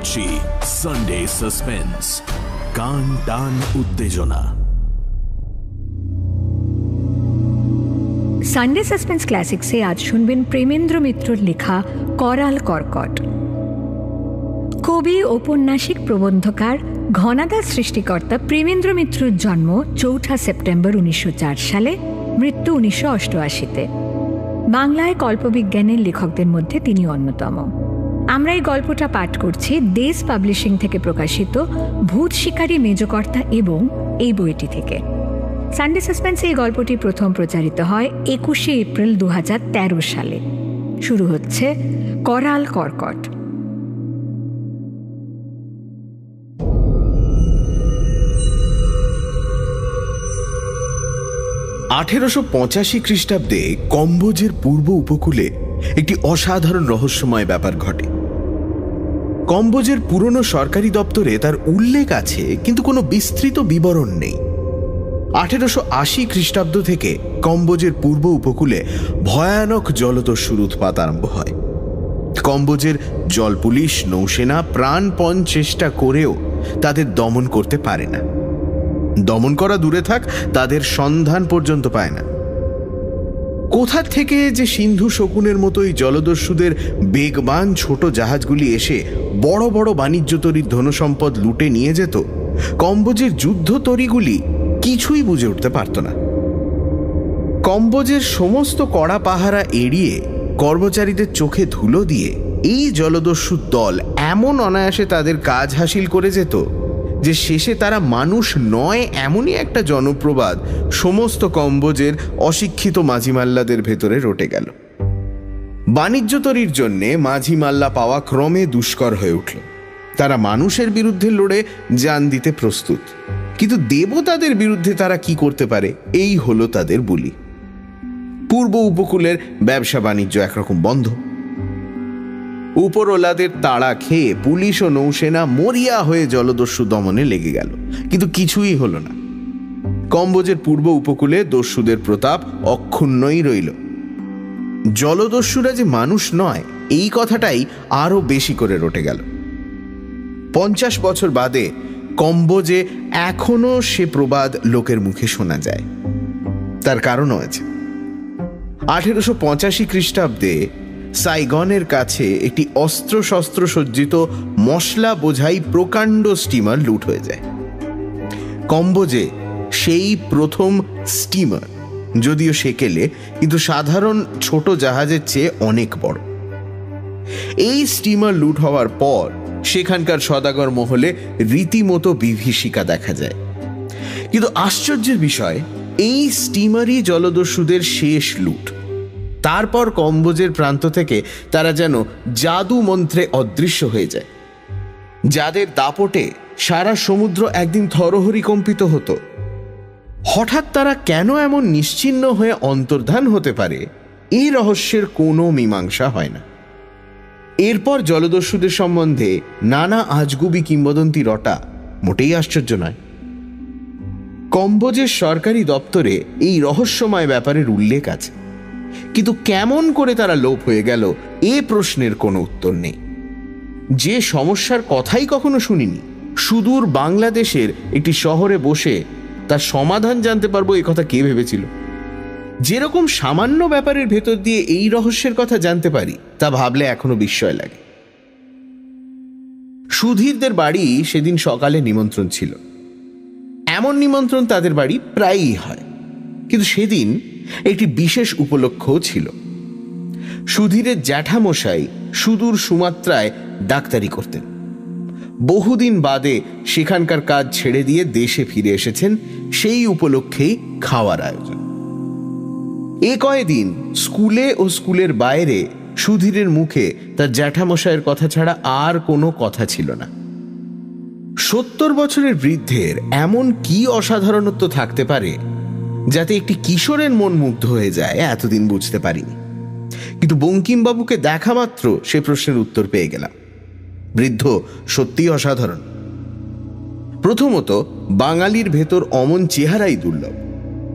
করছি Sunday suspense, কান টান উত্তেজনা। সানডে সাসপেন্স ক্লাসিক্সে আজ শুনবেন প্রেমেন্দ্র মিত্রর লেখা করাল কর্কট। কবি, ঔপন্যাসিক, প্রবন্ধকার, ঘনাদার সৃষ্টিকর্তা প্রেমেন্দ্র মিত্রর জন্ম 4 সেপ্টেম্বর 1904 সালে, মৃত্যু 1988-তে। বাংলায় কল্পবিজ্ঞানের লেখকদের মধ্যে তিনি অন্যতম। আমরা এই গল্পটা পাঠ করছি দেশ পাবলিশিং থেকে প্রকাশিত ভূত শিকারী মেজকর্তা এবং এই বইটি থেকে। সানডে সাসপেন্সে এই গল্পটি প্রথম প্রচারিত হয় 21 এপ্রিল 2013 সালে। শুরু হচ্ছে করাল কর্কট। 1885 খ্রিস্টাব্দে কম্বোজের পূর্ব উপকূলে একটি অসাধারণ রহস্যময় ব্যাপার ঘটে। কম্বোজের পুরনো সরকারি দপ্তরে তার উল্লেখ আছে, কিন্তু কোনো বিস্তৃত বিবরণ নেই। 1880 খ্রিস্টাব্দ থেকে কম্বোজের পূর্ব উপকূলে ভয়ানক জলদস্যুর উৎপাত আরম্ভ হয়। কম্বোজের জল পুলিশ, নৌসেনা প্রাণপণ চেষ্টা করেও তাদের দমন করতে পারে না। দমন করা দূরে থাক, তাদের সন্ধান পর্যন্ত পায় না। কোথা থেকে যে সিন্ধু শকুনের মতোই জলদস্যুদের বেগবান ছোট জাহাজগুলি এসে বড় বড় বাণিজ্য তরীর ধনসম্পদ লুটে নিয়ে যেত, কম্বোজের যুদ্ধ তরীগুলি কিছুই বুঝে উঠতে পারত না। কম্বোজের সমস্ত কড়া পাহারা এড়িয়ে, কর্মচারীদের চোখে ধুলো দিয়ে এই জলদস্যুর দল এমন অনায়াসে তাদের কাজ হাসিল করে যেত যে শেষে তারা মানুষ নয় এমনই একটা জনপ্রবাদ সমস্ত কম্বোজের অশিক্ষিত মাঝিমাল্লাদের ভেতরে রটে গেল। বাণিজ্য তরীর জন্যে মাঝিমাল্লা পাওয়া ক্রমে দুষ্কর হয়ে উঠল। তারা মানুষের বিরুদ্ধে লড়ে জান দিতে প্রস্তুত, কিন্তু দেবতাদের বিরুদ্ধে তারা কি করতে পারে, এই হলো তাদের বুলি। পূর্ব উপকূলের ব্যবসা বাণিজ্য একরকম বন্ধ। উপরওয়ালাদের তাড়া খেয়ে পুলিশ ও নৌসেনা মরিয়া হয়ে জলদস্যু দমনে লেগে গেল, কিন্তু কিছুই হলো না। কম্বোজের পূর্ব উপকূলে দস্যুদের প্রতাপ অক্ষুণ্ণই রইল। জলদস্যুরা যে মানুষ নয়, এই কথাটাই আরো বেশি করে রটে গেল। 50 বছর বাদে কম্বোজে এখনো সে প্রবাদ লোকের মুখে শোনা যায়। তার কারণও আছে। 1885 খ্রিস্টাব্দে সাইগনের কাছে একটি অস্ত্রশস্ত্র সজ্জিত মশলা বোঝাই প্রকাণ্ড স্টিমার লুট হয়ে যায়। কম্বোজে সেই প্রথম স্টিমার, যদিও সেকেলে, কিন্তু সাধারণ ছোট জাহাজের চেয়ে অনেক বড়। এই স্টিমার লুট হওয়ার পর সেখানকার সদাগর মহলে রীতিমতো বিভীষিকা দেখা যায়। কিন্তু আশ্চর্যের বিষয়, এই স্টিমারই জলদস্যুদের শেষ লুট। তারপর কম্বোজের প্রান্ত থেকে তারা যেন জাদু মন্ত্রে অদৃশ্য হয়ে যায়। যাদের দাপটে সারা সমুদ্র একদিন থরহরি কম্পিত হতো, হঠাৎ তারা কেন এমন নিশ্চিহ্ন হয়ে অন্তর্ধান হতে পারে, এই রহস্যের কোনো মীমাংসা হয় না। এরপর জলদস্যুদের সম্বন্ধে নানা আজগুবি কিংবদন্তি রটা মোটেই আশ্চর্য নয়। কম্বোজের সরকারি দপ্তরে এই রহস্যময় ব্যাপারের উল্লেখ আছে, কিন্তু কেমন করে তারা লোপ হয়ে গেল, এ প্রশ্নের কোনো উত্তর নেই। যে সমস্যার কথাই কখনো শুনিনি, সুদূর বাংলাদেশের একটি শহরে বসে তার সমাধান জানতে পারবো, এ কথা কে ভেবেছিল? যেরকম সামান্য ব্যাপারের ভেতর দিয়ে এই রহস্যের কথা জানতে পারি, তা ভাবলে এখনো বিস্ময় লাগে। সুধীরদের বাড়ি সেদিন সকালে নিমন্ত্রণ ছিল। এমন নিমন্ত্রণ তাদের বাড়ি প্রায়ই হয়, কিন্তু সেদিন একটি বিশেষ উপলক্ষও ছিল। সুধীরের জ্যাঠামশাই সুদূর সুমাত্রায় ডাক্তারি করতেন। বহুদিন বাদে সেখানকার কাজ ছেড়ে দিয়ে দেশে ফিরে এসেছেন, সেই উপলক্ষেই খাওয়ার আয়োজন। এ কয়েকদিন স্কুলে ও স্কুলের বাইরে সুধীরের মুখে তার জ্যাঠামশাইয়ের কথা ছাড়া আর কোনো কথা ছিল না। 70 বছরের বৃদ্ধের এমন কি অসাধারণত্ব থাকতে পারে যাতে একটি কিশোরের মন মুগ্ধ হয়ে যায়, এতদিন বুঝতে পারিনি। কিন্তু বঙ্কিমবাবুকে দেখা মাত্র সে প্রশ্নের উত্তর পেয়ে গেলাম। বৃদ্ধ সত্যিই অসাধারণ। প্রথমত, বাঙালির ভেতর অমন চেহারাই দুর্লভ।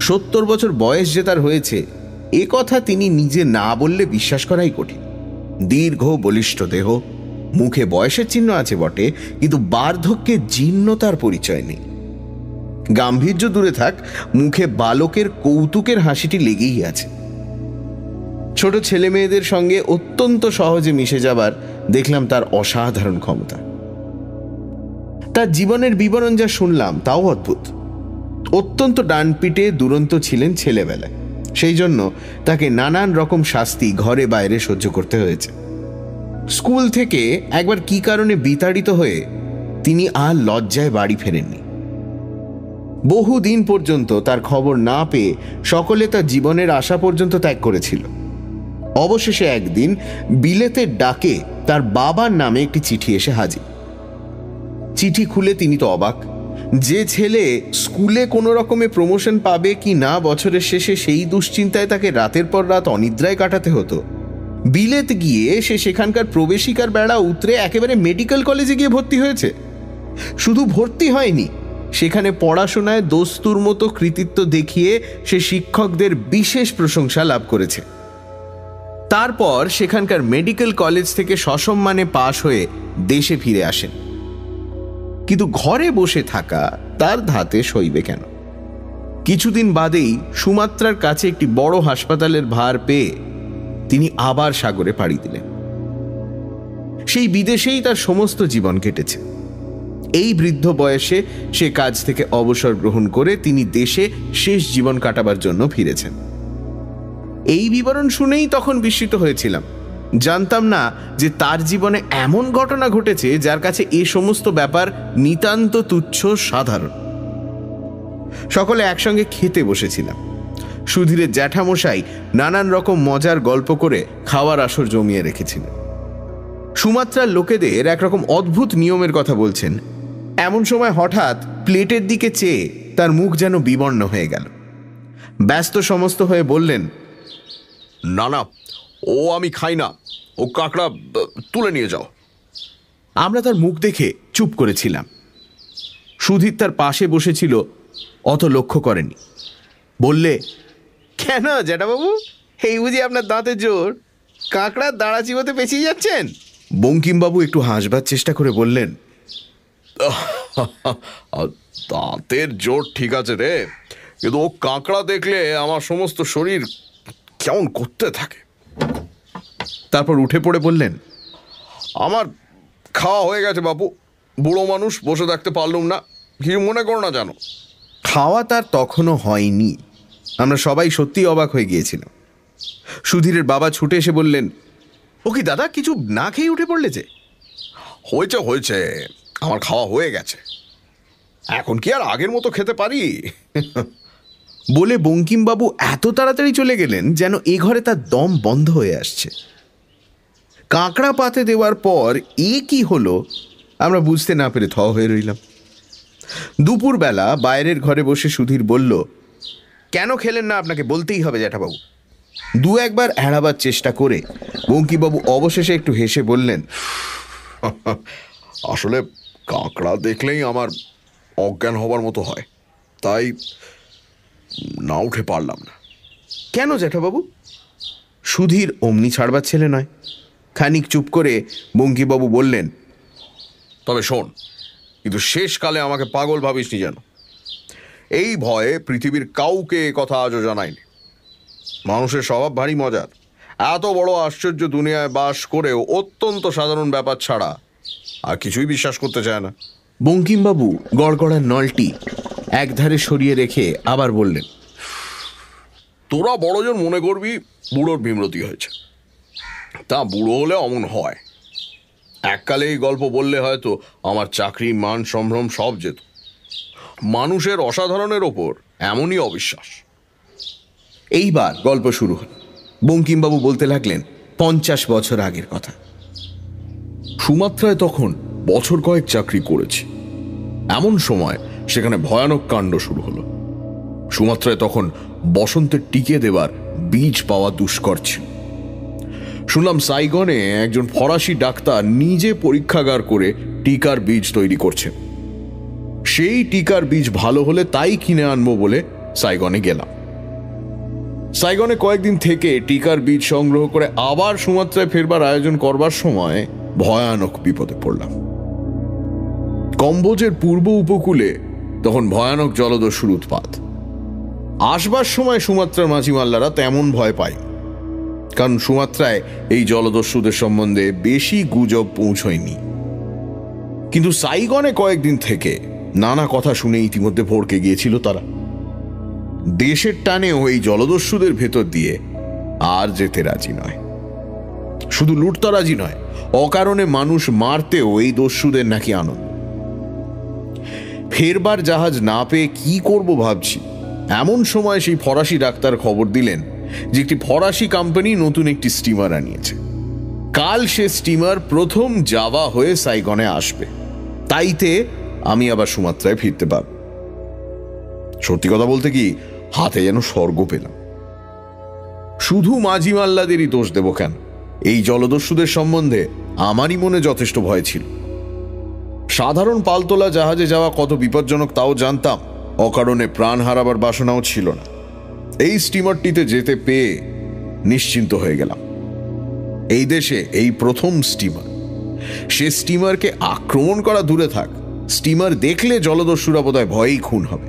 70 বছর বয়স যে তার হয়েছে, এ কথা তিনি নিজে না বললে বিশ্বাস করাই কঠিন। দীর্ঘ বলিষ্ঠ দেহ, মুখে বয়সের চিহ্ন আছে বটে, কিন্তু বার্ধক্যের জীর্ণতার পরিচয় নেই। গাম্ভীর্য দূরে থাক, মুখে বালকের কৌতুকের হাসিটি লেগেই আছে। ছোট ছেলে মেয়েদের সঙ্গে অত্যন্ত সহজে মিশে যাবার দেখলাম তার অসাধারণ ক্ষমতা। তার জীবনের বিবরণ যা শুনলাম তাও অদ্ভুত। অত্যন্ত ডানপিটে দুরন্ত ছিলেন ছেলেবেলায়, সেই জন্য তাকে নানান রকম শাস্তি ঘরে বাইরে সহ্য করতে হয়েছে। স্কুল থেকে একবার কি কারণে বিতাড়িত হয়ে তিনি আর লজ্জায় বাড়ি ফেরেননি। বহুদিন পর্যন্ত তার খবর না পেয়ে সকলে তার জীবনের আশা পর্যন্ত ত্যাগ করেছিল। অবশেষে একদিন বিলেতের ডাকে তার বাবার নামে একটি চিঠি এসে হাজির। চিঠি খুলে তিনি তো অবাক। যে ছেলে স্কুলে কোনো রকমে প্রমোশন পাবে কি না বছরের শেষে সেই দুশ্চিন্তায় তাকে রাতের পর রাত অনিদ্রায় কাটাতে হতো, বিলেত গিয়ে সে সেখানকার প্রবেশিকার বেড়া উতরে একেবারে মেডিকেল কলেজে গিয়ে ভর্তি হয়েছে। শুধু ভর্তি হয়নি, সেখানে পড়াশোনায় দস্তুর মতো কৃতিত্ব দেখিয়ে সে শিক্ষকদের বিশেষ প্রশংসা লাভ করেছে। তারপর সেখানকার মেডিকেল কলেজ থেকে সসম্মানে পাশ হয়ে দেশে ফিরে আসেন। কিন্তু ঘরে বসে থাকা তার ধাতে সইবে কেন? কিছুদিন বাদেই সুমাত্রার কাছে একটি বড় হাসপাতালের ভার পেয়ে তিনি আবার সাগরে পাড়ি দিলেন। সেই বিদেশেই তার সমস্ত জীবন কেটেছে। এই বৃদ্ধ বয়সে সে কাজ থেকে অবসর গ্রহণ করে তিনি দেশে শেষ জীবন কাটাবার জন্য ফিরেছেন। এই বিবরণ শুনেই তখন বিস্মিত হয়েছিলাম। জানতাম না যে তার জীবনে এমন ঘটনা ঘটেছে যার কাছে এই সমস্ত ব্যাপার নিতান্ত তুচ্ছ, সাধারণ। সকলে একসঙ্গে খেতে বসেছিলাম। সুধীরের জ্যাঠামশাই নানান রকম মজার গল্প করে খাওয়ার আসর জমিয়ে রেখেছিলেন। সুমাত্রার লোকেদের একরকম অদ্ভুত নিয়মের কথা বলছেন। এমন সময় হঠাৎ প্লেটের দিকে চেয়ে তার মুখ যেন বিবর্ণ হয়ে গেল। ব্যস্ত সমস্ত হয়ে বললেন, না না, ও আমি খাই না, ও কাঁকড়া তুলে নিয়ে যাও। আমরা তার মুখ দেখে চুপ করেছিলাম। সুধীর তার পাশে বসেছিল, অত লক্ষ্য করেনি। বললে, কেন জ্যাঠাবাবু, এই বুঝি আপনার দাঁতের জোর? কাঁকড়ার দাঁড়া চিবোতে পেছিয়ে যাচ্ছেন? বঙ্কিমবাবু একটু হাসবার চেষ্টা করে বললেন, দাঁতের জোর ঠিক আছে রে, কিন্তু ও কাঁকড়া দেখলে আমার সমস্ত শরীর কেমন করতে থাকে। তারপর উঠে পড়ে বললেন, আমার খাওয়া হয়ে গেছে বাপু, বুড়ো মানুষ, বসে থাকতে পারলুম না, কিছু মনে করো না জানো। খাওয়া তার তখনও হয়নি। আমরা সবাই সত্যি অবাক হয়ে গিয়েছিলাম। সুধীরের বাবা ছুটে এসে বললেন, ও কি দাদা, কিছু না খেয়ে উঠে পড়লে যে? হয়েছে হয়েছে, আমার খাওয়া হয়ে গেছে, এখন কি আর আগের মতো খেতে পারি? বলে বঙ্কিমবাবু এত তাড়াতাড়ি চলে গেলেন যেন এ ঘরে তার দম বন্ধ হয়ে আসছে। কাঁকড়া পাতে দেওয়ার পর এ কি হলো আমরা বুঝতে না পেরে থ হয়ে রইলাম। দুপুরবেলা বাইরের ঘরে বসে সুধীর বলল, কেন খেলেন না আপনাকে বলতেই হবে জ্যাঠাবাবু। দু একবার এড়াবার চেষ্টা করে বঙ্কিমবাবু অবশেষে একটু হেসে বললেন, আসলে কাঁকড়া দেখলেই আমার অজ্ঞান হবার মতো হয়, তাই না উঠে পারলাম না। কেন জ্যাঠাবাবু? সুধীর অমনি ছাড়বার ছেলে নয়। খানিক চুপ করে বঙ্কিমবাবু বললেন, তবে শোন, কিন্তু শেষকালে আমাকে পাগল ভাবিস নি যেন। এই ভয়ে পৃথিবীর কাউকে কথা আজও জানায়নি। মানুষের স্বভাব ভারী মজার। এত বড় আশ্চর্য দুনিয়ায় বাস করেও অত্যন্ত সাধারণ ব্যাপার ছাড়া আর কিছুই বিশ্বাস করতে চায় না। বঙ্কিমবাবু গড়গড়ার নলটি একধারে সরিয়ে রেখে আবার বললেন, তোরা বড়জন মনে করবি বুড়োর বিমরতি হয়েছে, তা বুড়ো হলে অমন হয়। এককালে এই গল্প বললে হয়তো আমার চাকরি, মান, সম্ভ্রম সব যেত। মানুষের অসাধারণের ওপর এমনই অবিশ্বাস। এইবার গল্প শুরু হল। বঙ্কিমবাবু বলতে লাগলেন 50 বছর আগের কথা। সুমাত্রায় তখন বছর কয়েক চাকরি করেছি। এমন সময় সেখানে ভয়ানক কাণ্ড শুরু হলো। সুমাত্রায় তখন বসন্তের টিকে দেবার বীজ পাওয়া দুষ্কর ছিল। শুনলাম সাইগনে একজন ফরাসি ডাক্তার নিজে পরীক্ষাগার করে টিকার বীজ তৈরি করছেন। সেই টিকার বীজ ভালো হলে তাই কিনে আনবো বলে সাইগনে গেলাম। সাইগনে কয়েকদিন থেকে টিকার বীজ সংগ্রহ করে আবার সুমাত্রায় ফেরবার আয়োজন করবার সময় ভয়ানক বিপদে পড়লাম। কম্বোজের পূর্ব উপকূলে তখন ভয়ানক জলদস্যুর উৎপাত। আসবার সময় সুমাত্রার মাঝি মাল্লারা তেমন ভয় পায়, কারণ সুমাত্রায় এই জলদস্যুদের সম্বন্ধে বেশি গুজব পৌঁছয়নি। কিন্তু সাইগনে কয়েকদিন থেকে নানা কথা শুনে ইতিমধ্যে ভড়কে গিয়েছিল তারা। দেশের টানেও এই জলদস্যুদের ভেতর দিয়ে আর যেতে রাজি নয়। শুধু লুটতরাজি নয়, অকারণে মানুষ মারতেও এই দস্যুদের নাকি আনন্দ। ফেরবার জাহাজ না পেয়ে কি করব ভাবছি, এমন সময় সেই ফরাসি ডাক্তার খবর দিলেন যে একটি ফরাসি কোম্পানি নতুন একটি স্টিমার আনিয়েছে। কাল সে স্টিমার প্রথম জাভা হয়ে সাইগনে আসবে, তাইতে আমি আবার সুমাত্রায় ফিরতে পারব। সত্যি কথা বলতে কি, হাতে যেন স্বর্গ পেলাম। শুধু মাঝি মাল্লাদেরই দোষ দেব কেন? এই জলদস্যুদের সম্বন্ধে আমারই মনে যথেষ্ট ভয় ছিল। সাধারণ পালতোলা জাহাজে যাওয়া কত বিপজ্জনক তাও জানতাম, অকারণে প্রাণ হারাবার বাসনাও ছিল না। এই স্টিমারটিতে যেতে পেয়ে নিশ্চিন্ত হয়ে গেলাম। এই দেশে এই প্রথম স্টিমার। সে স্টিমারকে আক্রমণ করা দূরে থাক, স্টিমার দেখলে জলদস্যুরা বোধহয় ভয়েই খুন হবে।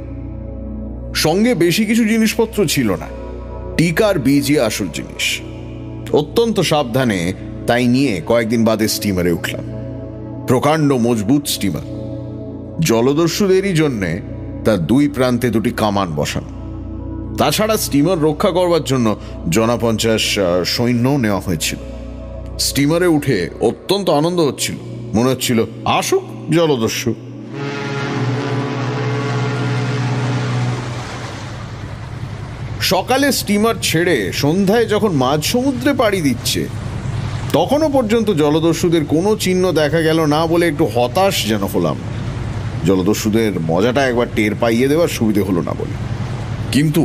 সঙ্গে বেশি কিছু জিনিসপত্র ছিল না, টিকার বীজই আসল জিনিস। অত্যন্ত সাবধানে তাই নিয়ে কয়েকদিন বাদে স্টিমারে উঠলাম। প্রকাণ্ড মজবুত স্টিমার, জলদস্যুদেরই জন্যে তার দুই প্রান্তে দুটি কামান বসানো। তাছাড়া স্টিমার রক্ষা করবার জন্য 50 সৈন্যও নেওয়া হয়েছিল। স্টিমারে উঠে অত্যন্ত আনন্দ হচ্ছিল, মনে হচ্ছিল আসুক জলদস্যু। সকালে স্টিমার ছেড়ে সন্ধ্যায় যখন মাঝ সমুদ্রে পাড়ি দিচ্ছে, তখনও পর্যন্ত জলদস্যুদের কোনো চিহ্ন দেখা গেল না বলে একটু হতাশ যেন হলাম। জলদস্যুদের মজাটা একবার টের পাইয়ে দেওয়ার সুবিধে হলো না বলে। কিন্তু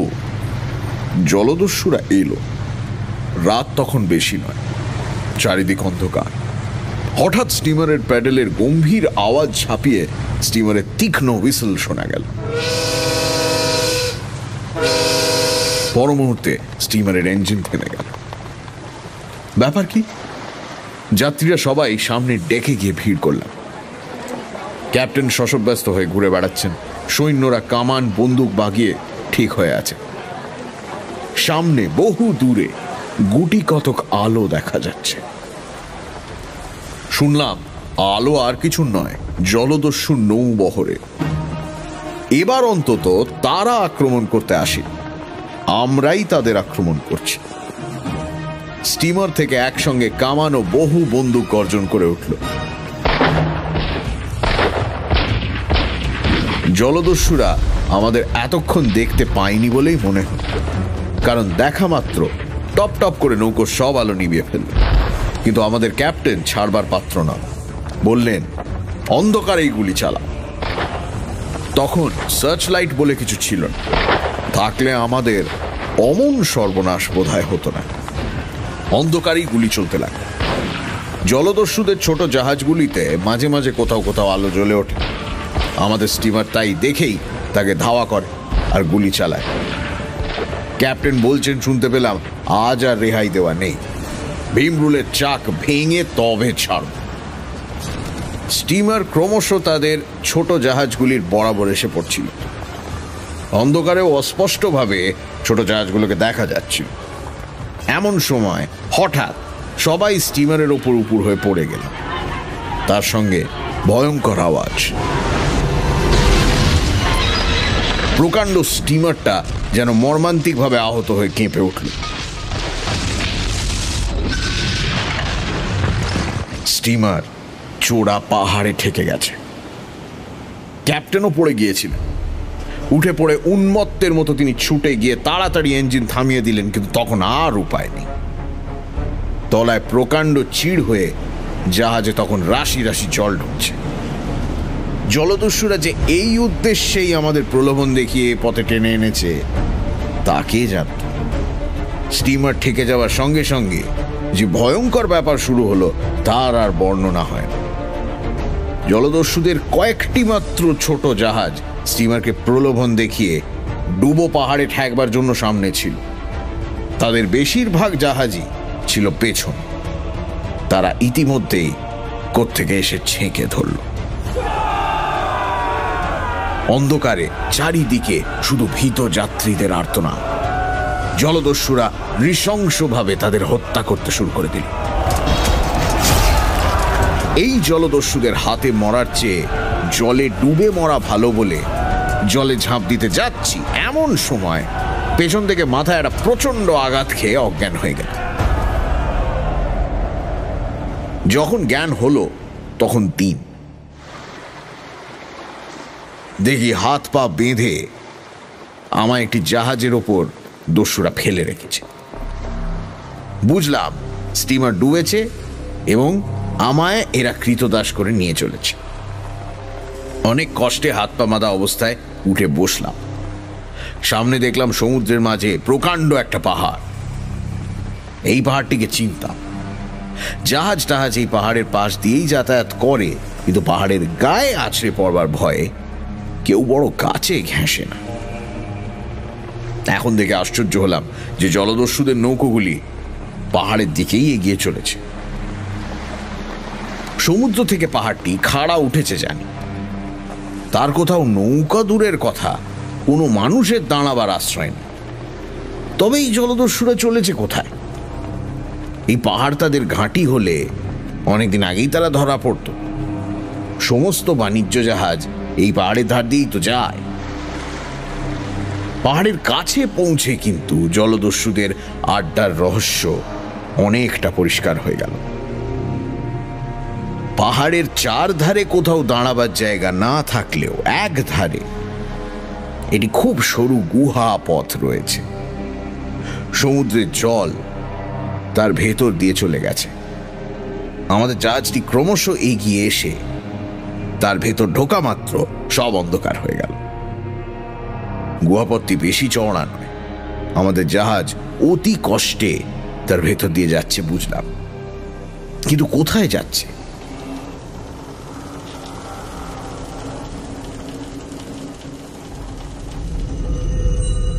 জলদস্যুরা এলো। রাত তখন বেশি নয়, চারিদিক অন্ধকার। হঠাৎ স্টিমারের প্যাডেলের গম্ভীর আওয়াজ ছাপিয়ে স্টিমারের তীক্ষ্ণ হুইসেল শোনা গেল। পর মুহূর্তে স্টিমারের ইঞ্জিন থেমে গেল। ব্যাপার কি? যাত্রীরা সবাই সামনের ডেকে গিয়ে ভিড় করলাম। ক্যাপ্টেন শশব্যস্ত হয়ে ঘুরে বেড়াচ্ছেন, সৈন্যরা কামান বন্দুক বাগিয়ে ঠিক হয়ে আছে। সামনে বহু দূরে গুটি কতক আলো দেখা যাচ্ছে। শুনলাম আলো আর কিছু নয়, জলদস্যু নৌবহরে। এবার অন্তত তারা আক্রমণ করতে আসে, আমরাই তাদের আক্রমণ করছি। স্টিমার থেকে একসঙ্গে কামান ও বহু বন্দুক গর্জন করে উঠল। জলদস্যুরা আমাদের এতক্ষণ দেখতে পায়নি বলেই মনে হয়, কারণ দেখা মাত্র টপ টপ করে নৌকোর সব আলো নিভিয়ে ফেলল। কিন্তু আমাদের ক্যাপ্টেন ছাড়বার পাত্র না, বললেন অন্ধকারেই গুলি চালা। তখন সার্চ লাইট বলে কিছু ছিল না, থাকলে আমাদের অমন সর্বনাশ বোধহয় হতো না। অন্ধকারেই গুলি চলতে লাগলো। জলদস্যুদের ছোট জাহাজগুলিতে মাঝে মাঝে কোথাও কোথাও আলো জ্বলে ওঠে। আমাদের স্টিমার তাই দেখেই তাকে ধাওয়া করে আর গুলি চালায়। ক্যাপ্টেন বলছেন শুনতে পেলাম, আজ আর রেহাই দেওয়া নেই, ভীমরুলের চাক ভেঙে তবে ছাড়ব। স্টিমার ক্রমশ তাদের ছোট জাহাজগুলির বরাবর এসে পড়ছিল। অন্ধকারেও অস্পষ্টভাবে ছোট জাহাজগুলোকে দেখা যাচ্ছিল। এমন সময় হঠাৎ সবাই স্টিমারের ওপর উপর হয়ে পড়ে গেল, তার সঙ্গে ভয়ঙ্কর আওয়াজ। প্রকাণ্ড স্টিমারটা যেন মর্মান্তিকভাবে আহত হয়ে কেঁপে উঠল। স্টিমার চোরা পাহাড়ে ঠেকে গেছে। ক্যাপ্টেনও পড়ে গিয়েছিলেন। উঠে পড়ে উন্মত্তের মতো তিনি ছুটে গিয়ে তাড়াতাড়ি ইঞ্জিন থামিয়ে দিলেন, কিন্তু তখন আর উপায় নেই। তলায় প্রকাণ্ড চিড় হয়ে জাহাজে তখন রাশি রাশি জল ঢুকছে। জলদস্যুরা যে এই উদ্দেশ্যেই আমাদের প্রলোভন দেখিয়ে পথে টেনে এনেছে তা কে জানত। স্টিমার ঠেকে যাওয়ার সঙ্গে সঙ্গে যে ভয়ঙ্কর ব্যাপার শুরু হলো তার আর বর্ণনা হয় না। জলদস্যুদের কয়েকটি মাত্র ছোট জাহাজ স্টিমারকে প্রলোভন দেখিয়ে ডুবো পাহাড়ে ঠেকবার জন্য সামনে ছিল। তাদের বেশিরভাগ জাহাজই ছিল পেছন। তারা ইতিমধ্যেই কোত্থেকে এসে ছেঁকে ধরল। অন্ধকারে চারিদিকে শুধু ভীত যাত্রীদের আর্তনাদ। জলদস্যুরা নৃশংসভাবে তাদের হত্যা করতে শুরু করে দিল। এই জলদস্যুদের হাতে মরার চেয়ে জলে ডুবে মরা ভালো বলে জলে ঝাঁপ দিতে যাচ্ছি, এমন সময় পেছন থেকে মাথায় একটা প্রচন্ড আঘাত খেয়ে অজ্ঞান হয়ে গেল। যখন জ্ঞান হলো তখন 3। দেখি হাত পা বেঁধে আমায় একটি জাহাজের ওপর দস্যুরা ফেলে রেখেছে। বুঝলাম স্টিমার ডুবেছে এবং আমায় এরা কৃতদাস করে নিয়ে চলেছে। অনেক কষ্টে হাত পা বাঁধা অবস্থায় উঠে বসলাম। সামনে দেখলাম সমুদ্রের মাঝে প্রকাণ্ড একটা পাহাড়। এই পাহাড়টিকে চিনতাম। জাহাজ টাহাজ এই পাহাড়ের পাশ দিয়েই যাতায়াত করে, কিন্তু পাহাড়ের গায়ে আছড়ে পড়বার ভয়ে কেউ বড় গাছে ঘেঁষে না। এখন দেখে আশ্চর্য হলাম যে জলদস্যুদের নৌকোগুলি পাহাড়ের দিকেই এগিয়ে চলেছে। সমুদ্র থেকে পাহাড়টি খাড়া উঠেছে জানি, তার কোথাও নৌকা দূরের কথা, কোনো মানুষের দাঁড়াবার আশ্রয় নেই। তবে এই জলদস্যুরা চলেছে কোথায়? এই পাহাড় তাদের ঘাঁটি হলে অনেকদিন আগেই তারা ধরা পড়ত। সমস্ত বাণিজ্য জাহাজ এই পাহাড়ের ধার দিয়েই তো যায়। পাহাড়ের কাছে পৌঁছে কিন্তু জলদস্যুদের আড্ডার রহস্য অনেকটা পরিষ্কার হয়ে গেল। পাহাড়ের 4 ধারে কোথাও দাঁড়াবার জায়গা না থাকলেও এক ধারে এটি খুব সরু গুহা পথ রয়েছে। সমুদ্রের জল তার ভেতর দিয়ে চলে গেছে। আমাদের জাহাজটি ক্রমশ এগিয়ে এসে তার ভেতর ঢোকা মাত্র সব অন্ধকার হয়ে গেল। গুহাপথটি বেশি চওড়া নয়। আমাদের জাহাজ অতি কষ্টে তার ভেতর দিয়ে যাচ্ছে বুঝলাম, কিন্তু কোথায় যাচ্ছে?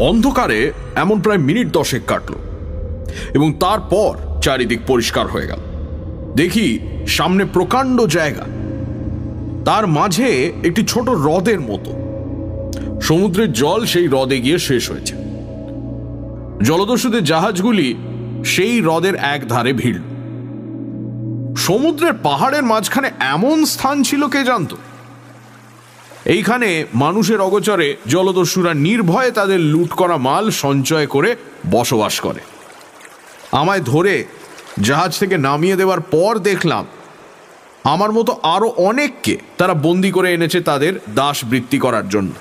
অন্ধকারে এমন প্রায় মিনিট 10 কাটল এবং তারপর চারিদিক পরিষ্কার হয়ে গেল। দেখি সামনে প্রকাণ্ড জায়গা, তার মাঝে একটি ছোট হ্রদের মতো। সমুদ্রের জল সেই হ্রদে গিয়ে শেষ হয়েছে। জলদস্যুদের জাহাজগুলি সেই হ্রদের এক ধারে ভিড়ল। সমুদ্রের পাহাড়ের মাঝখানে এমন স্থান ছিল কে জানত? এইখানে মানুষের অগোচরে জলদস্যুরা নির্ভয়ে তাদের লুট করা মাল সঞ্চয় করে বসবাস করে। আমায় ধরে জাহাজ থেকে নামিয়ে দেওয়ার পর দেখলাম আমার মতো আরো অনেককে তারা বন্দি করে এনেছে তাদের দাসবৃত্তি করার জন্য।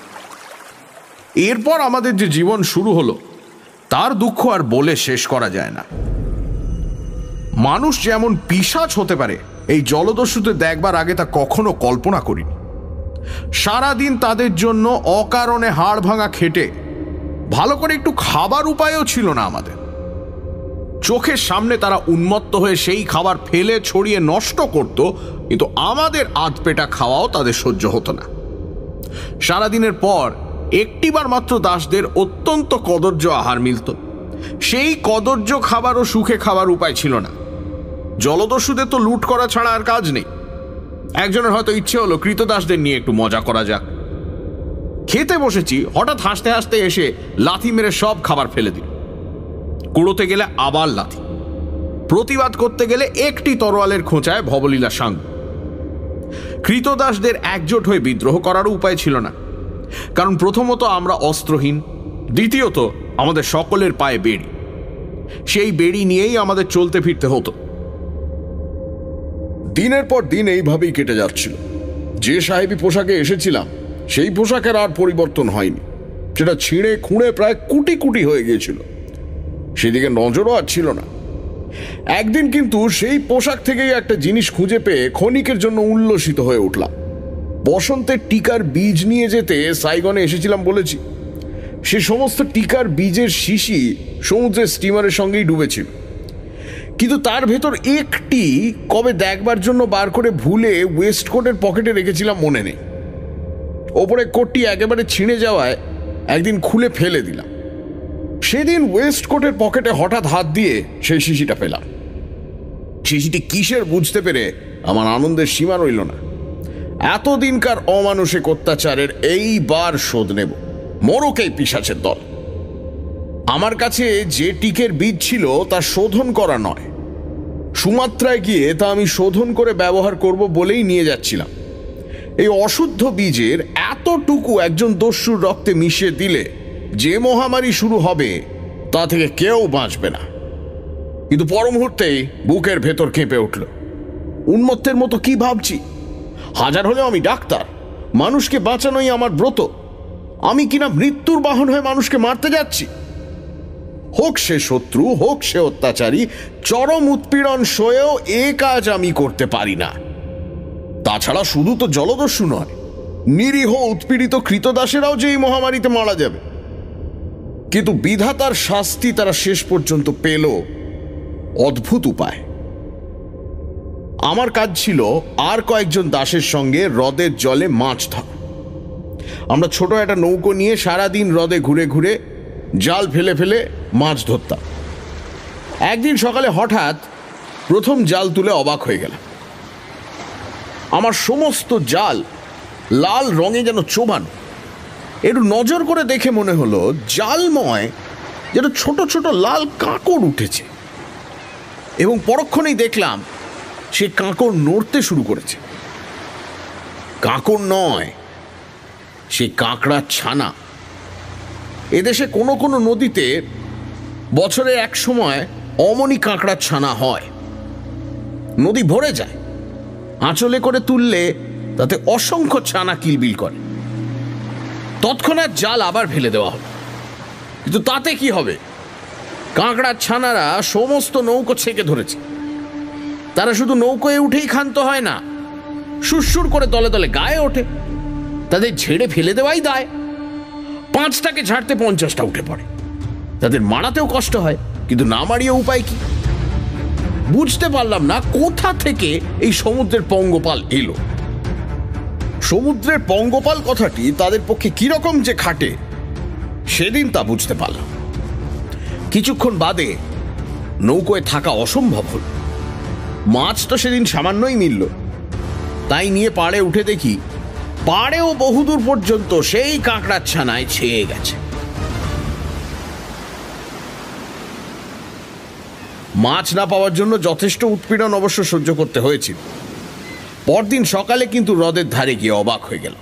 এরপর আমাদের যে জীবন শুরু হলো তার দুঃখ আর বলে শেষ করা যায় না। মানুষ যেমন পিশাচ হতে পারে এই জলদস্যুদের দেখবার আগে তা কখনো কল্পনা করিনি। সারাদিন তাদের জন্য অকারণে হাড় ভাঙা খেটে ভালো করে একটু খাবার উপায়ও ছিল না আমাদের। চোখের সামনে তারা উন্মত্ত হয়ে সেই খাবার ফেলে ছড়িয়ে নষ্ট করত, কিন্তু আমাদের আধপেটা খাওয়াও তাদের সহ্য হতো না। সারাদিনের পর একটিবার মাত্র দাসদের অত্যন্ত কদর্য আহার মিলত। সেই কদর্য খাবারও সুখে খাবার উপায় ছিল না। জলদস্যুদের তো লুট করা ছাড়া আর কাজ নেই। একজনের হয়তো ইচ্ছে হলো কৃতদাসদের নিয়ে একটু মজা করা যাক। খেতে বসেছি, হঠাৎ হাসতে হাসতে এসে লাথি মেরে সব খাবার ফেলে দিল। কুড়োতে গেলে আবার লাথি, প্রতিবাদ করতে গেলে একটি তরোয়ালের খোঁচায় ভবলীলা সাঙ্গ। কৃতদাসদের একজোট হয়ে বিদ্রোহ করারও উপায় ছিল না, কারণ প্রথমত আমরা অস্ত্রহীন, দ্বিতীয়ত আমাদের সকলের পায়ে বেড়ি। সেই বেড়ি নিয়েই আমাদের চলতে ফিরতে হতো। দিনের পর দিন এইভাবেই কেটে যাচ্ছিল। যে সাহেবী পোশাকে এসেছিলাম সেই পোশাকের আর পরিবর্তন হয়নি। সেটা ছিঁড়ে খুঁড়ে প্রায় কুটি কুটি হয়ে গিয়েছিল। সেদিকে নজরও আর ছিল না। একদিন কিন্তু সেই পোশাক থেকেই একটা জিনিস খুঁজে পেয়ে ক্ষণিকের জন্য উল্লসিত হয়ে উঠলাম। বসন্তের টিকার বীজ নিয়ে যেতে সাইগনে এসেছিলাম বলেছি। সে সমস্ত টিকার বীজের শিশি সমুদ্রের স্টিমারের সঙ্গেই ডুবেছিল, কিন্তু তার ভেতর একটি কবে দেখবার জন্য বার করে ভুলে ওয়েস্টকোটের পকেটে রেখেছিলাম মনে নেই। ওপরে কোটটি একেবারে ছিঁড়ে যাওয়ায় একদিন খুলে ফেলে দিলাম। সেদিন ওয়েস্টকোটের পকেটে হঠাৎ হাত দিয়ে সেই শিশিটা পেলাম। শিশিটি কিসের বুঝতে পেরে আমার আনন্দের সীমা রইল না। এতদিনকার অমানুষিক অত্যাচারের এইবার শোধ নেব, মরুক এই পিশাচের দল। আমার কাছে যে টিকের বীজ ছিল তা শোধন করা নয়, সুমাত্রায় গিয়ে তা আমি শোধন করে ব্যবহার করব বলেই নিয়ে যাচ্ছিলাম। এই অশুদ্ধ বীজের এতটুকু একজন দস্যুর রক্তে মিশিয়ে দিলে যে মহামারী শুরু হবে তা থেকে কেউ বাঁচবে না। কিন্তু পর মুহূর্তেই বুকের ভেতর কেঁপে উঠল। উন্মত্তের মতো কি ভাবছি? হাজার হলেও আমি ডাক্তার, মানুষকে বাঁচানোই আমার ব্রত। আমি কিনা মৃত্যুর বাহন হয়ে মানুষকে মারতে যাচ্ছি। হোক সে শত্রু, হোক সে অত্যাচারী, চরম উৎপীড়ন সয়েও এ কাজ আমি করতে পারি না। তাছাড়া শুধু তো জলদস্যু নয়, নিরীহ উৎপীড়িত কৃতদাসেরাও যে এই মহামারীতে মারা যাবে। কিন্তু বিধাতার শাস্তি তারা শেষ পর্যন্ত পেল অদ্ভুত উপায়। আমার কাজ ছিল আর কয়েকজন দাসের সঙ্গে হ্রদের জলে মাছ ধরা। আমরা ছোট একটা নৌকো নিয়ে সারাদিন হ্রদে ঘুরে ঘুরে জাল ফেলে ফেলে মাছ ধরতাম। একদিন সকালে হঠাৎ প্রথম জাল তুলে অবাক হয়ে গেলাম। আমার সমস্ত জাল লাল রঙে যেন চোবানো। একটু নজর করে দেখে মনে হলো জালময় যেন ছোট ছোট লাল কাঁকড় উঠেছে, এবং পরক্ষণেই দেখলাম সে কাঁকড় নড়তে শুরু করেছে। কাঁকড় নয়, সে কাঁকড়ার ছানা। এদেশে কোনো কোনো নদীতে বছরে এক সময় অমনি কাঁকড়ার ছানা হয়। নদী ভরে যায়, আঁচলে করে তুললে তাতে অসংখ্য ছানা কিলবিল করে। তৎক্ষণাৎ জাল আবার ফেলে দেওয়া হবে, কিন্তু তাতে কি হবে? কাঁকড়ার ছানারা সমস্ত নৌকো ছেঁকে ধরেছে। তারা শুধু নৌকোয় উঠেই ক্ষান্ত হয় না, সুরসুর করে তলে তলে গায়ে ওঠে। তাদের ঝেড়ে ফেলে দেওয়াই দায়। 5টাকে ঝাড়তে 50টা উঠে পড়ে। তাদের মারাতেও কষ্ট হয়, কিন্তু না মারিয়ে উপায় কি? বুঝতে পারলাম না কোথা থেকে এই সমুদ্রের পঙ্গপাল এলো। সমুদ্রের পঙ্গপাল কথাটি তাদের পক্ষে কিরকম যে খাটে সেদিন তা বুঝতে পারলাম। কিছুক্ষণ বাদে নৌকোয় থাকা অসম্ভব হল। মাছ তো সেদিন সামান্যই মিলল। তাই নিয়ে পাড়ে উঠে দেখি পাড়েও বহুদূর পর্যন্ত সেই কাঁকড়ার ছানায় ছেয়ে গেছে। মাছ না পাওয়ার জন্য যথেষ্ট উৎপীড়ন অবশ্য সহ্য করতে হয়েছিল। পরদিন সকালে কিন্তু হ্রদের ধারে গিয়ে অবাক হয়ে গেল।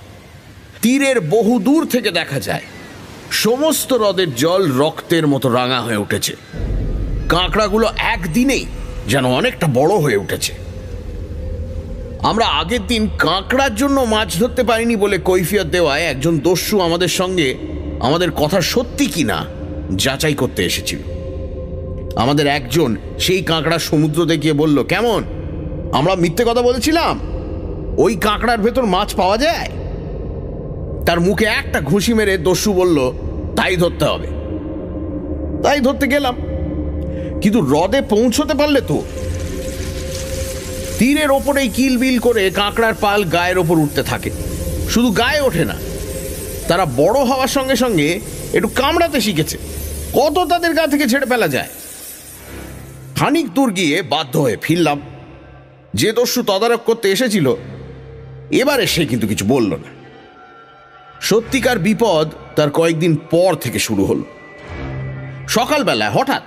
তীরের বহু দূর থেকে দেখা যায় সমস্ত হ্রদের জল রক্তের মতো রাঙা হয়ে উঠেছে। কাঁকড়াগুলো একদিনেই যেন অনেকটা বড় হয়ে উঠেছে। আমরা আগের দিন কাঁকড়ার জন্য মাছ ধরতে পারিনি বলে কৈফিয়ত দেওয়ায় একজন দস্যু আমাদের সঙ্গে আমাদের কথা সত্যি কিনা যাচাই করতে এসেছিল। আমাদের একজন সেই কাঁকড়া সমুদ্র দেখিয়ে বলল, কেমন, আমরা মিথ্যে কথা বলেছিলাম? ওই কাঁকড়ার ভেতর মাছ পাওয়া যায়? তার মুখে একটা ঘুষি মেরে দস্যু বলল, তাই ধরতে হবে। তাই ধরতে গেলাম, কিন্তু হ্রদে পৌঁছতে পারলে তো তীরের ওপরেই কিলবিল করে কাঁকড়ার পাল গায়ের ওপর উঠতে থাকে। শুধু গায়ে ওঠে না, তারা বড় হওয়ার সঙ্গে সঙ্গে একটু কামড়াতে শিখেছে। কত তাদের গা থেকে ছেড়ে ফেলা যায়? খানিক দূর গিয়ে বাধ্য হয়ে ফিরলাম। যে দস্যু তদারক করতে এসেছিল এবারে সে কিন্তু কিছু বলল না। সত্যিকার বিপদ তার কয়েকদিন পর থেকে শুরু হলো। সকালবেলায় হঠাৎ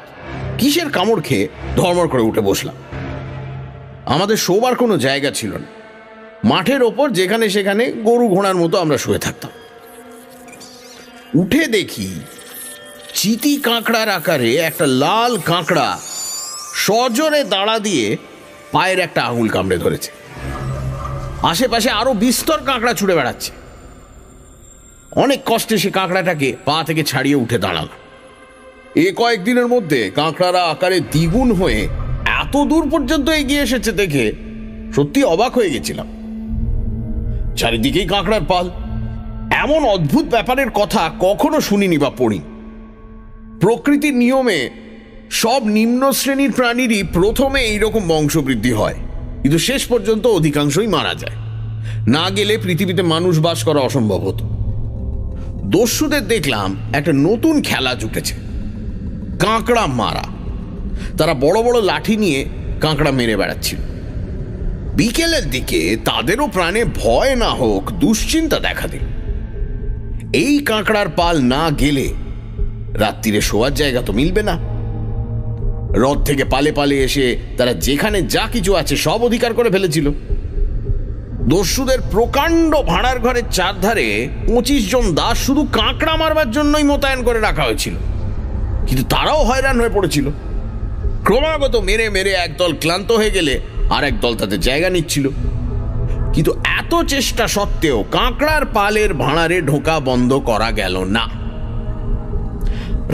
কিসের কামড় খেয়ে ধর্মর করে উঠে বসলাম। আমাদের শোবার কোনো জায়গা ছিল না। মাঠের ওপর যেখানে সেখানে গরু ঘোড়ার মতো আমরা শুয়ে থাকতাম। উঠে দেখি চিতি কাঁকড়ার আকারে একটা লাল কাঁকড়া সজোরে দাঁড়া দিয়ে পায়ের একটা আঙুল কামড়ে ধরেছে। আশেপাশে আরো বিস্তর কাঁকড়া ছুড়ে বেড়াচ্ছে। অনেক কষ্টে সে কাঁকড়াটাকে পা থেকে ছাড়িয়ে উঠে দাঁড়াল। এ কয়েকদিনের মধ্যে কাঁকড়ারা আকারে দ্বিগুণ হয়ে এত দূর পর্যন্ত এগিয়ে এসেছে দেখে সত্যি অবাক হয়ে গেছিলাম। চারিদিকেই কাঁকড়ার পাল। এমন অদ্ভুত ব্যাপারের কথা কখনো শুনিনি বা পড়ি। প্রকৃতির নিয়মে সব নিম্ন শ্রেণীর প্রাণীরই প্রথমে এইরকম বংশবৃদ্ধি হয়, কিন্তু শেষ পর্যন্ত অধিকাংশই মারা যায়। না গেলে পৃথিবীতে মানুষ বাস করা অসম্ভব হতো। দস্যুদের দেখলাম একটা নতুন খেলা জুটেছে, কাঁকড়া মারা। তারা বড় বড় লাঠি নিয়ে কাঁকড়া মেরে বেড়াচ্ছিল। বিকেলের দিকে তাদেরও প্রাণে ভয় না হোক দুশ্চিন্তা দেখা দিল। এই কাঁকড়ার পাল না গেলে রাত্রিরে শোয়ার জায়গা তো মিলবে না। হ্রদ থেকে পালে পালে এসে তারা যেখানে যা কিছু আছে সব অধিকার করে ফেলেছিল। দস্যুদের প্রকাণ্ড ভাড়ার ঘরের চারধারে 25 জন দাস শুধু কাঁকড়া মারবার জন্যই মোতায়েন করে রাখা হয়েছিল, কিন্তু তারাও হয়রান হয়ে পড়েছিল। ক্রমাগত মেরে মেরে একদল ক্লান্ত হয়ে গেলে আর এক দল তাদের জায়গা নিচ্ছিল। কিন্তু এত চেষ্টা সত্ত্বেও কাঁকড়ার পালের ভাঁড়ারে ঢোকা বন্ধ করা গেল না।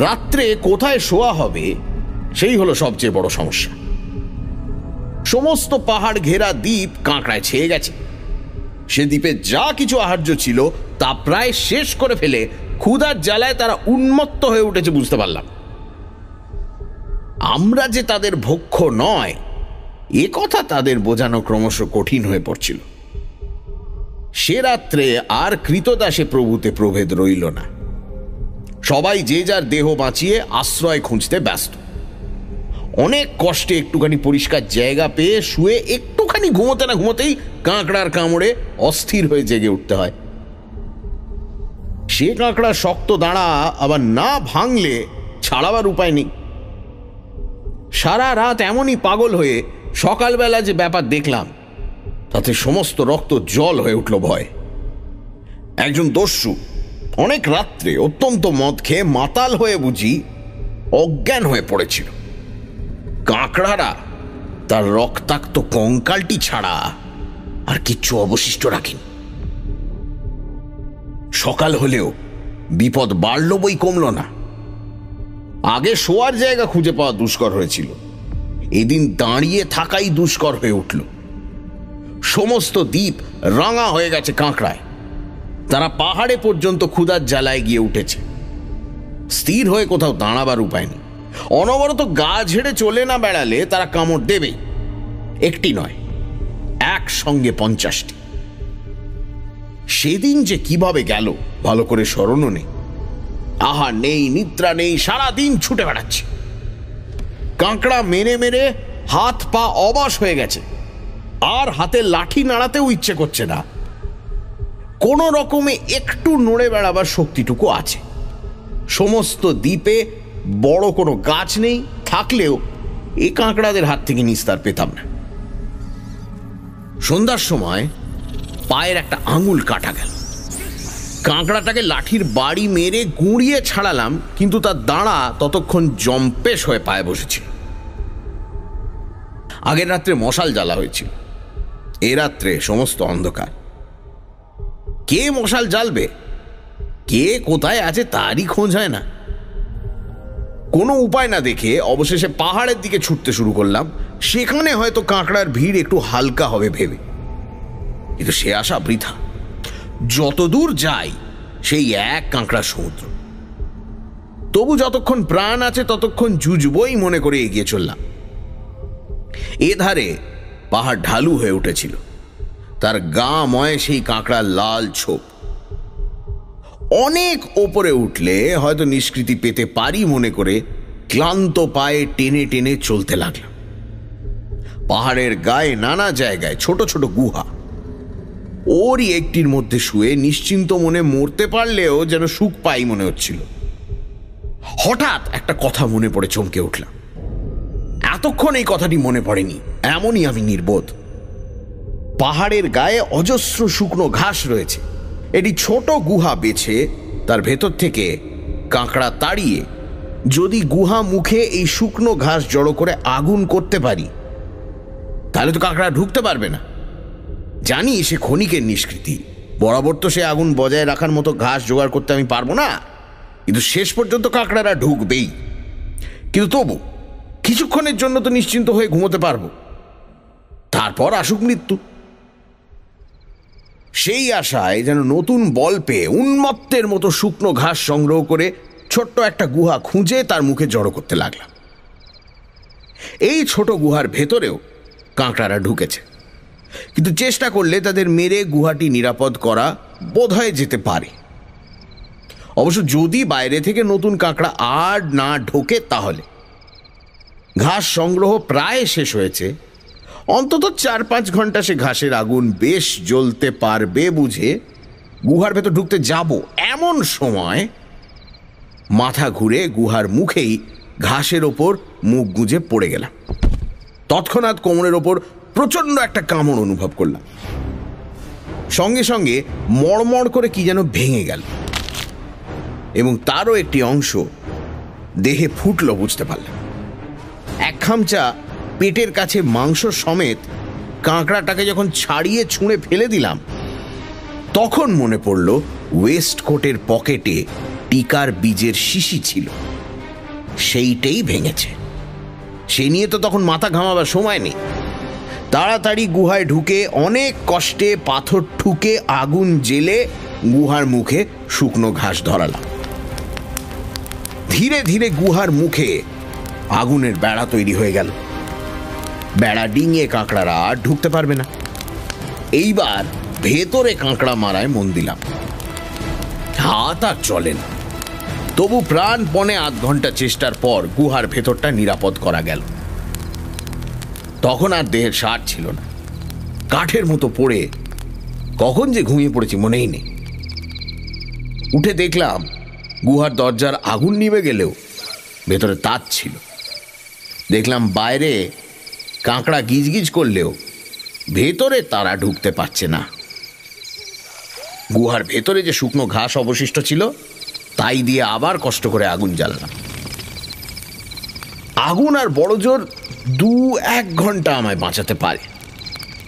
রাত্রে কোথায় শোয়া হবে সেই হলো সবচেয়ে বড় সমস্যা। সমস্ত পাহাড় ঘেরা দ্বীপ কাঁকড়ায় ছেয়ে গেছে। সে দ্বীপে যা কিছু আহার্য ছিল তা প্রায় শেষ করে ফেলে ক্ষুধার জ্বালায় তারা উন্মত্ত হয়ে উঠেছে বুঝতে পারলাম। আমরা যে তাদের ভক্ষ নয় এ কথা তাদের বোঝানো ক্রমশ কঠিন হয়ে পড়ছিল। সে রাত্রে আর কৃতদাসে প্রভুতে প্রভেদ রইল না। সবাই যে যার দেহ বাঁচিয়ে আশ্রয় খুঁজতে ব্যস্ত। অনেক কষ্টে একটুখানি পরিষ্কার জায়গা পেয়ে শুয়ে একটুখানি ঘুমোতে না ঘুমোতেই কাঁকড়ার কামড়ে অস্থির হয়ে জেগে উঠতে হয়। সে কাঁকড়া শক্ত দাঁড়া আবার না ভাঙলে ছাড়াবার উপায় নেই। সারা রাত এমনই পাগল হয়ে সকালবেলা যে ব্যাপার দেখলাম তাতে সমস্ত রক্ত জল হয়ে উঠল ভয়। একজন দস্যু অনেক রাত্রে অত্যন্ত মদ খেয়ে মাতাল হয়ে বুঝি অজ্ঞান হয়ে পড়েছিল। কাঁকড়ারা তার রক্তাক্ত কঙ্কালটি ছাড়া আর কিচ্ছু অবশিষ্ট রাখেনি। সকাল হলেও বিপদ বাড়ল বই কমল না। আগে শোয়ার জায়গা খুঁজে পাওয়া দুষ্কর হয়েছিল, এদিন দাঁড়িয়ে থাকাই দুষ্কর হয়ে উঠল। সমস্ত দ্বীপ রাঙা হয়ে গেছে কাঁকড়ায়। তারা পাহাড়ে পর্যন্ত ক্ষুধার জ্বালায় গিয়ে উঠেছে। স্থির হয়ে কোথাও দাঁড়াবার উপায় নেই। অনবরত গা ঝেড়ে চলে না বেড়ালে তারা কামড় দেবেই। একটি নয়, একসঙ্গে 50টি। সেদিন যে কিভাবে গেল ভালো করে স্মরণও নেই। আহার নেই, নিদ্রা নেই, সারাদিন ছুটে বেড়াচ্ছে। কাঁকড়া মেরে মেরে হাত পা অবশ হয়ে গেছে, আর হাতে লাঠি নাড়াতেও ইচ্ছে করছে না। কোনো রকমে একটু নড়ে বেড়াবার শক্তিটুকু আছে। সমস্ত দ্বীপে বড় কোনো গাছ নেই, থাকলেও এই কাঁকড়াদের হাত থেকে নিস্তার পেতাম না। সন্ধ্যার সময় পায়ের একটা আঙুল কাটা গেল। কাঁকড়াটাকে লাঠির বাড়ি মেরে গুঁড়িয়ে ছাড়ালাম, কিন্তু তার দাঁড়া ততক্ষণ জম্পেশ হয়ে পায়ে বসেছিল। আগের রাত্রে মশাল জ্বালা হয়েছিল, এ রাত্রে সমস্ত অন্ধকার। কে মশাল জ্বালবে, কে কোথায় আছে তারই খোঁজ হয় না। কোনো উপায় না দেখে অবশেষে পাহাড়ের দিকে ছুটতে শুরু করলাম, সেখানে হয়তো কাঁকড়ার ভিড় একটু হালকা হবে ভেবে। কিন্তু সে আশা বৃথা। যতদূর যাই সেই এক কাঁকড়া সমুদ্র। তবু যতক্ষণ প্রাণ আছে ততক্ষণ জুজবই মনে করে এগিয়ে চললাম। এ ধারে পাহাড় ঢালু হয়ে উঠেছিল, তার গা ময় সেই কাঁকড়ার লাল ছোপ। অনেক ওপরে উঠলে হয়তো নিষ্কৃতি পেতে পারি মনে করে ক্লান্ত পায়ে টেনে টেনে চলতে লাগলাম। পাহাড়ের গায়ে নানা জায়গায় ছোট ছোট গুহা। ওরই একটির মধ্যে শুয়ে নিশ্চিন্ত মনে মরতে পারলেও যেন সুখ পাই মনে হচ্ছিল। হঠাৎ একটা কথা মনে পড়ে চমকে উঠলাম। এতক্ষণ এই কথাটি মনে পড়েনি, এমনই আমি নির্বোধ। পাহাড়ের গায়ে অজস্র শুকনো ঘাস রয়েছে। এটি ছোট গুহা বেছে তার ভেতর থেকে কাঁকড়া তাড়িয়ে যদি গুহা মুখে এই শুকনো ঘাস জড়ো করে আগুন করতে পারি, তাহলে তো কাঁকড়া ঢুকতে পারবে না। জানি সে ক্ষণিকের নিষ্কৃতি, বরাবর তো সে আগুন বজায় রাখার মতো ঘাস জোগাড় করতে আমি পারবো না, কিন্তু শেষ পর্যন্ত কাঁকড়ারা ঢুকবেই। কিন্তু তবু কিছুক্ষণের জন্য তো নিশ্চিন্ত হয়ে ঘুমোতে পারবো, তারপর আসুক মৃত্যু। সেই আশায় যেন নতুন বল পেয়ে উন্মত্তের মতো শুকনো ঘাস সংগ্রহ করে ছোট্ট একটা গুহা খুঁজে তার মুখে জড়ো করতে লাগলাম। এই ছোট গুহার ভেতরেও কাঁকড়ারা ঢুকেছে, কিন্তু চেষ্টা করলে তাদের মেরে গুহাটি নিরাপদ করা বোধহয় যেতে পারে। অবশ্য যদি বাইরে থেকে নতুন কাঁকড়া আর না ঢোকে তাহলে। ঘাস সংগ্রহ প্রায় শেষ হয়েছে, অন্তত 4-5 ঘন্টা সে ঘাসের আগুন বেশ জ্বলতে পারবে বুঝে গুহার ভেতর ঢুকতে যাব, এমন সময় মাথা ঘুরে গুহার মুখেই ঘাসের ওপর মুখ গুঁজে পড়ে গেলাম। তৎক্ষণাৎ কোমরের ওপর প্রচন্ড একটা কামড় অনুভব করলাম। সঙ্গে সঙ্গে মড়মড় করে কি যেন ভেঙে গেল এবং তারও একটি অংশ দেহে ফুটলো বুঝতে পারলাম। এক খামচা পেটের কাছে মাংস সমেত কাঁকড়াটাকে যখন ছাড়িয়ে ছুঁড়ে ফেলে দিলাম, তখন মনে পড়ল ওয়েস্টকোটের পকেটে টিকার বীজের শিশি ছিল, সেইটাই ভেঙেছে। সে নিয়ে তো তখন মাথা ঘামাবার সময় নেই। তাড়াতাড়ি গুহায় ঢুকে অনেক কষ্টে পাথর ঠুকে আগুন জেলে গুহার মুখে শুকনো ঘাস ধরালাম। ধীরে ধীরে গুহার মুখে আগুনের বেড়া তৈরি হয়ে গেল। বেড়া ডিঙিয়ে কাঁকড়ারা আর ঢুকতে পারবে না। এইবার ভেতরে কাঁকড়া মারায় মন দিলাম। হাত আর চলে না, তবু প্রাণপণে আধ ঘন্টা চেষ্টার পর গুহার ভেতরটা নিরাপদ করা গেল। তখন আর দেহের সার ছিল না। কাঠের মতো পড়ে কখন যে ঘুমিয়ে পড়েছি মনেই নেই। উঠে দেখলাম গুহার দরজার আগুন নিভে গেলেও ভেতরে তাত ছিল। দেখলাম বাইরে কাঁকড়া গিজগিজ করলেও ভেতরে তারা ঢুকতে পারছে না। গুহার ভেতরে যে শুকনো ঘাস অবশিষ্ট ছিল তাই দিয়ে আবার কষ্ট করে আগুন জ্বালালাম। আগুন আর বড় জোর 2-1 ঘন্টা আমায় বাঁচাতে পারে,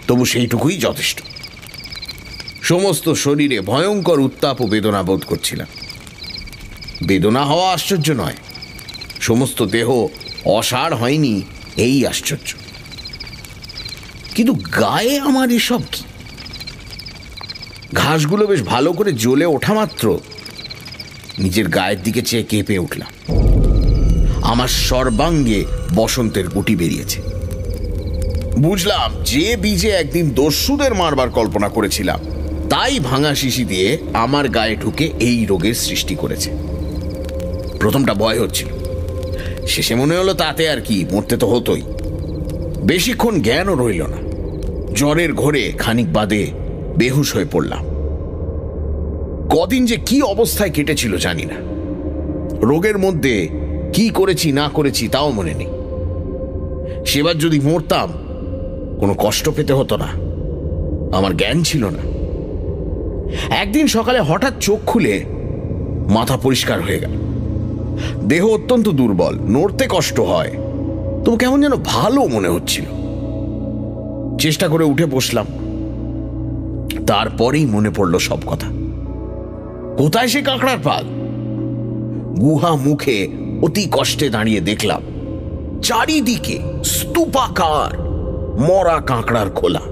তবু সেইটুকুই যথেষ্ট। সমস্ত শরীরে ভয়ঙ্কর উত্তাপ ও বেদনা বোধ করছিলাম। বেদনা হওয়া আশ্চর্য নয়, সমস্ত দেহ অসাড় হয়নি এই আশ্চর্য। কিন্তু গায়ে আমার এসব কি? ঘাসগুলো বেশ ভালো করে জ্বলে ওঠা মাত্র নিজের গায়ের দিকে চেয়ে কেঁপে উঠলাম। আমার সর্বাঙ্গে বসন্তের গুটি বেরিয়েছে। বুঝলাম যে বীজে একদিন দস্যুদের মারবার কল্পনা করেছিলাম তাই ভাঙা শিশি দিয়ে আমার গায়ে ঢুকে এই রোগের সৃষ্টি করেছে। প্রথমটা ভয় হচ্ছিল, শেষে মনে হলো তাতে আর কি, মরতে তো হতোই। বেশিক্ষণ জ্ঞানও রইল না। জ্বরের ঘোরে খানিক বাদে বেহুশ হয়ে পড়লাম। কদিন যে কি অবস্থায় কেটেছিল জানি না। রোগের মধ্যে কি করেছি না করেছি তাও মনে নেই। সেবার যদি মরতাম কোনো কষ্ট পেতে হতো না, আমার জ্ঞান ছিল না। একদিন সকালে হঠাৎ চোখ খুলে মাথা পরিষ্কার হয়ে গেল। দেহ অত্যন্ত দুর্বল, নড়তে কষ্ট হয়, তবু কেমন যেন ভালো মনে হচ্ছিল। চেষ্টা করে উঠে বসলাম। তারপরেই মনে পড়ল সব কথা। কোথায় সে কাঁকড়ার পাল? গুহা মুখে অতি কষ্টে দাঁড়িয়ে দেখলাম চারিদিকে স্তূপাকার মরা কাঁকড়ার খোলা।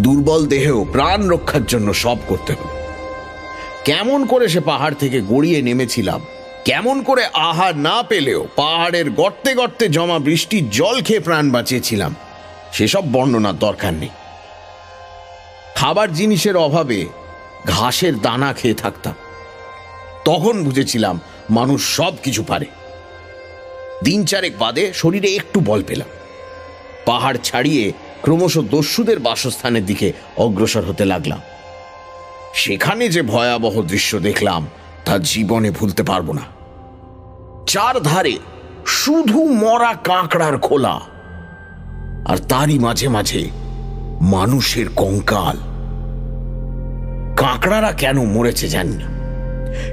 দুর্বল দেহেও প্রাণ রক্ষার জন্য সব করতে হলো। কেমন করে সে পাহাড় থেকে গড়িয়ে নেমেছিলাম, কেমন করে আহার না পেলেও পাহাড়ের গর্তে গর্তে জমা বৃষ্টির জল খেয়ে প্রাণ বাঁচিয়েছিলাম, সেসব বর্ণনার দরকার নেই। খাবার জিনিসের অভাবে ঘাসের দানা খেয়ে থাকতাম। তখন বুঝেছিলাম মানুষ সব কিছু পারে। 3-4 বাদে শরীরে একটু বল পেলাম। পাহাড় ছাড়িয়ে ক্রমশ দস্যুদের বাসস্থানের দিকে অগ্রসর হতে লাগলাম। সেখানে যে ভয়াবহ দৃশ্য দেখলাম তা জীবনে ভুলতে পারবো না। চারধারে শুধু মরা কাঁকড়ার খোলা, আর তারই মাঝে মাঝে মানুষের কঙ্কাল। কাঁকড়ারা কেন মরেছে জানি না,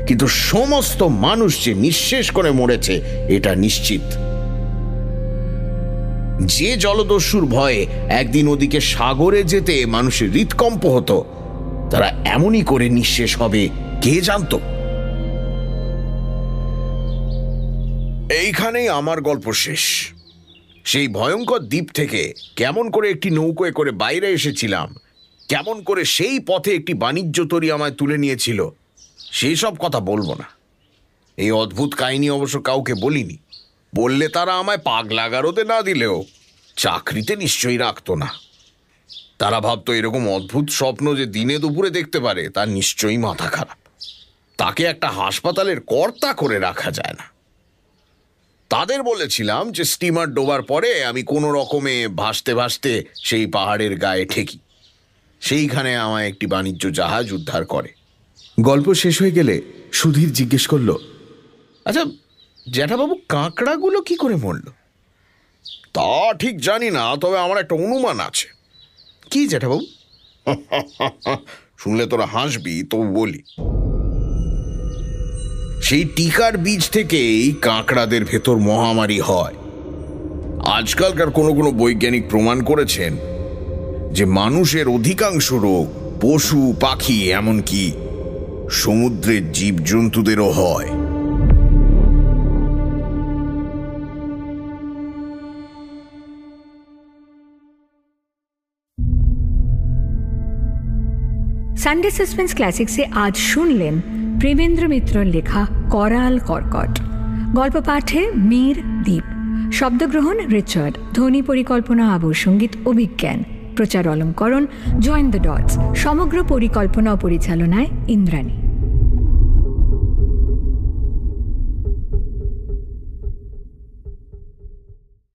কিন্তু সমস্ত মানুষ যে নিঃশেষ করে মরেছে এটা নিশ্চিত। যে জলদস্যুর ভয়ে একদিন ওদিকে সাগরে যেতে মানুষের হৃৎকম্প হতো, তারা এমনই করে নিঃশেষ হবে কে জানত। এইখানেই আমার গল্প শেষ। সেই ভয়ঙ্কর দ্বীপ থেকে কেমন করে একটি নৌকোয় করে বাইরে এসেছিলাম, কেমন করে সেই পথে একটি বাণিজ্য তরী আমায় তুলে নিয়েছিল, সেই সব কথা বলবো না। এই অদ্ভুত কাহিনী অবশ্য কাউকে বলিনি। বললে তারা আমায় পাগলা গারদে না দিলেও চাকরিতে নিশ্চয়ই রাখতো না। তারা ভাবতো এরকম অদ্ভুত স্বপ্ন যে দিনে দুপুরে দেখতে পারে তার নিশ্চয়ই মাথা খারাপ। তাকে একটা হাসপাতালের কর্তা করে রাখা যায় না। তাদের বলেছিলাম যে স্টিমার ডোবার পরে আমি কোনো রকমে ভাসতে ভাসতে সেই পাহাড়ের গায়ে ঠেকি। সেইখানে আমায় একটি বাণিজ্য জাহাজ উদ্ধার করে। গল্প শেষ হয়ে গেলে সুধীর জিজ্ঞেস করল, আচ্ছা জ্যাঠাবাবু, কাঁকড়াগুলো কি করে মরল? তা ঠিক জানি না, তবে আমার একটা অনুমান আছে। কি জ্যাঠাবাবু? শুনলে তোরা হাসবি, তবু বলি। সেই টিকার বীজ থেকেই কাঁকড়াদের ভেতর মহামারী হয়। আজকালকার কোনো কোনো বৈজ্ঞানিক প্রমাণ করেছেন যে মানুষের অধিকাংশ রোগ পশু পাখি এমনকি সমুদ্রের জীবজন্তুদেরও হয়। সানডে সাসপেন্স ক্লাসিক্সে আজ শুনলেন প্রেমেন্দ্র মিত্রর লেখা করাল কর্কট। গল্প পাঠে মীর দ্বীপ, শব্দগ্রহণ রিচার্ড, ধ্বনি পরিকল্পনা আবহ সঙ্গীত অভিজ্ঞান, প্রচার অলঙ্করণ জয়েন দ্য ডটস, সমগ্র পরিকল্পনা ও পরিচালনায় ইন্দ্রাণী।